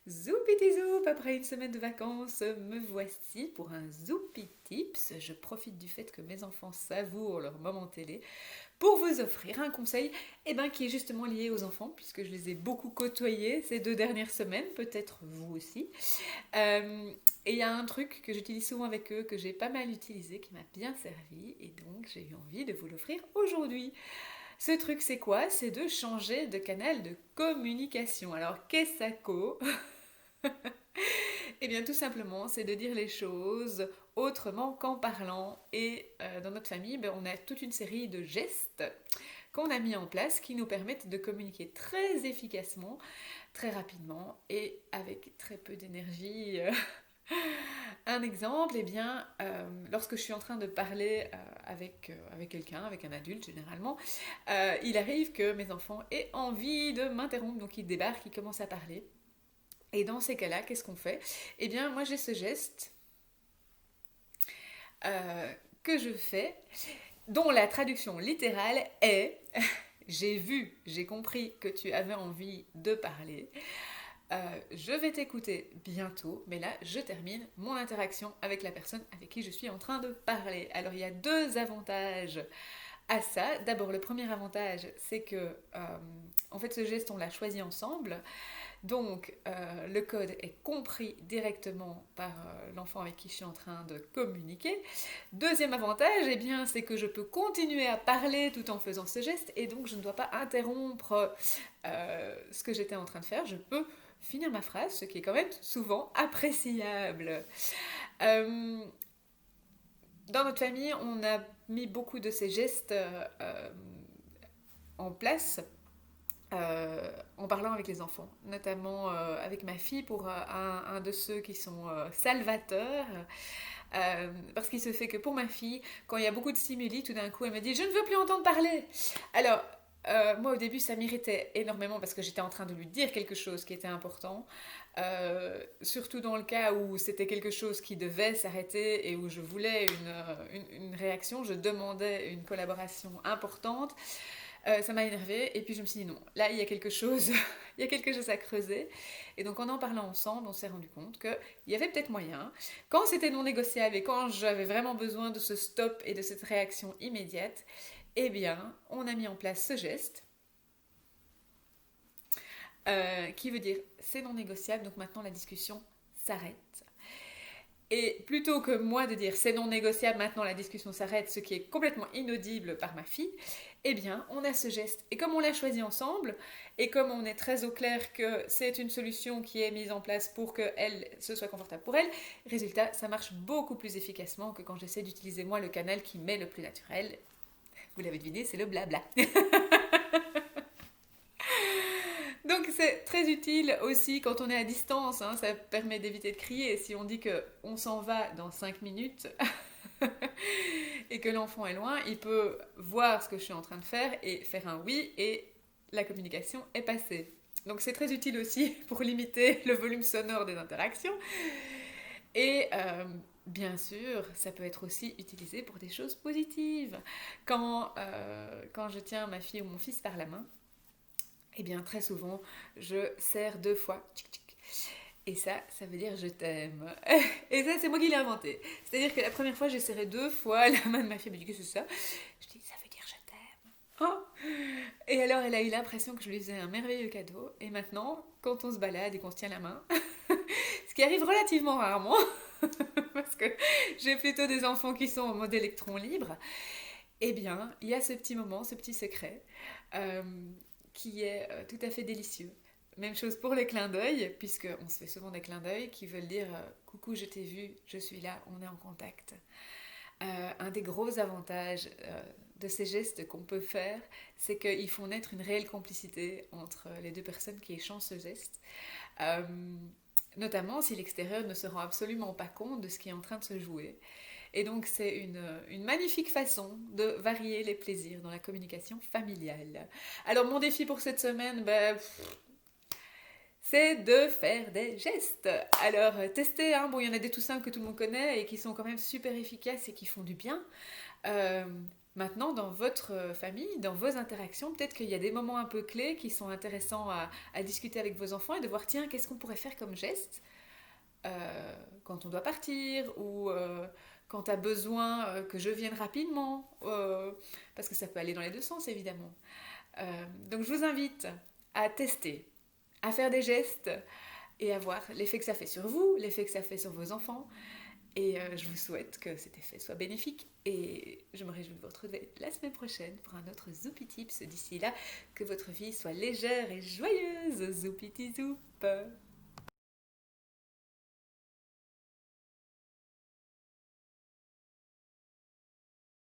Zoupity zoup, après une semaine de vacances, me voici pour un Zoupi Tips. Je profite du fait que mes enfants savourent leur moment télé pour vous offrir un conseil qui est justement lié aux enfants, puisque je les ai beaucoup côtoyés ces 2 dernières semaines, peut-être vous aussi. Et il y a un truc que j'utilise souvent avec eux, que j'ai pas mal utilisé, qui m'a bien servi, et donc j'ai eu envie de vous l'offrir aujourd'hui. Ce truc, c'est quoi? C'est de changer de canal de communication. Alors, qu'est-ce que ça co? Eh bien, tout simplement, c'est de dire les choses autrement qu'en parlant. Et dans notre famille, on a toute une série de gestes qu'on a mis en place qui nous permettent de communiquer très efficacement, très rapidement et avec très peu d'énergie. Un exemple, lorsque je suis en train de parler avec quelqu'un, avec un adulte généralement, il arrive que mes enfants aient envie de m'interrompre, donc ils débarquent, ils commencent à parler. Et dans ces cas-là, qu'est-ce qu'on fait? Eh bien, moi j'ai ce geste euh, que je fais, dont la traduction littérale est j'ai vu, j'ai compris que tu avais envie de parler. Je vais t'écouter bientôt, mais là, je termine mon interaction avec la personne avec qui je suis en train de parler. Alors, il y a deux avantages à ça. D'abord, le premier avantage, c'est que, en fait, ce geste, on l'a choisi ensemble. Donc, le code est compris directement par l'enfant avec qui je suis en train de communiquer. Deuxième avantage, c'est que je peux continuer à parler tout en faisant ce geste et donc je ne dois pas interrompre ce que j'étais en train de faire. Je peux finir ma phrase, ce qui est quand même souvent appréciable. Euh, dans notre famille, on a mis beaucoup de ces gestes en place en parlant avec les enfants, notamment avec ma fille pour un de ceux qui sont salvateurs. Parce qu'il se fait que pour ma fille, quand il y a beaucoup de stimuli, tout d'un coup, elle me dit: Je ne veux plus entendre parler. Alors, moi, au début, ça m'irritait énormément parce que j'étais en train de lui dire quelque chose qui était important. Surtout dans le cas où c'était quelque chose qui devait s'arrêter et où je voulais une réaction, je demandais une collaboration importante. Ça m'a énervée et puis je me suis dit non, là il y a quelque chose, il y a quelque chose à creuser. Et donc en parlant ensemble, on s'est rendu compte qu'il y avait peut-être moyen, quand c'était non négociable et quand j'avais vraiment besoin de ce stop et de cette réaction immédiate, on a mis en place ce geste qui veut dire c'est non négociable, donc maintenant la discussion s'arrête. Et plutôt que moi de dire c'est non négociable, maintenant la discussion s'arrête, ce qui est complètement inaudible par ma fille, on a ce geste. Et comme on l'a choisi ensemble, et comme on est très au clair que c'est une solution qui est mise en place pour que ce soit confortable pour elle, résultat, ça marche beaucoup plus efficacement que quand j'essaie d'utiliser moi le canal qui m'est le plus naturel. Vous l'avez deviné, c'est le blabla. Donc c'est très utile aussi quand on est à distance, hein, ça permet d'éviter de crier. Si on dit qu'on s'en va dans 5 minutes et que l'enfant est loin, il peut voir ce que je suis en train de faire et faire un oui et la communication est passée. Donc c'est très utile aussi pour limiter le volume sonore des interactions. Et bien sûr, ça peut être aussi utilisé pour des choses positives. Quand je tiens ma fille ou mon fils par la main, très souvent, je serre 2 fois. Tchic, tchic. Et ça veut dire je t'aime. Et ça, c'est moi qui l'ai inventé. C'est-à-dire que la première fois, j'ai serré 2 fois la main de ma fille. Elle m'a dit: Qu'est-ce que c'est ça? Je dis: Ça veut dire je t'aime. Oh. Et alors, elle a eu l'impression que je lui faisais un merveilleux cadeau. Et maintenant, quand on se balade et qu'on se tient la main, ce qui arrive relativement rarement, parce que j'ai plutôt des enfants qui sont en mode électron libre, il y a ce petit moment, ce petit secret, euh, qui est tout à fait délicieux. Même chose pour les clins d'œil, puisqu'on se fait souvent des clins d'œil qui veulent dire coucou, je t'ai vu, je suis là, on est en contact. Un des gros avantages de ces gestes qu'on peut faire, c'est qu'ils font naître une réelle complicité entre les deux personnes qui échangent ce geste. Euh, Notamment si l'extérieur ne se rend absolument pas compte de ce qui est en train de se jouer. Et donc c'est une magnifique façon de varier les plaisirs dans la communication familiale. Alors mon défi pour cette semaine, c'est de faire des gestes. Alors testez, hein. Bon, il y en a des tout simples que tout le monde connaît et qui sont quand même super efficaces et qui font du bien. Euh, Maintenant, dans votre famille, dans vos interactions, peut-être qu'il y a des moments un peu clés qui sont intéressants à discuter avec vos enfants et de voir, tiens, qu'est-ce qu'on pourrait faire comme geste quand on doit partir ou quand tu as besoin que je vienne rapidement, parce que ça peut aller dans les deux sens, évidemment. Donc je vous invite à tester, à faire des gestes et à voir l'effet que ça fait sur vous, l'effet que ça fait sur vos enfants. Et je vous souhaite que cet effet soit bénéfique. Et je me réjouis de vous retrouver la semaine prochaine pour un autre Zoupy Tips. D'ici là, que votre vie soit légère et joyeuse. Zoupity Zoup!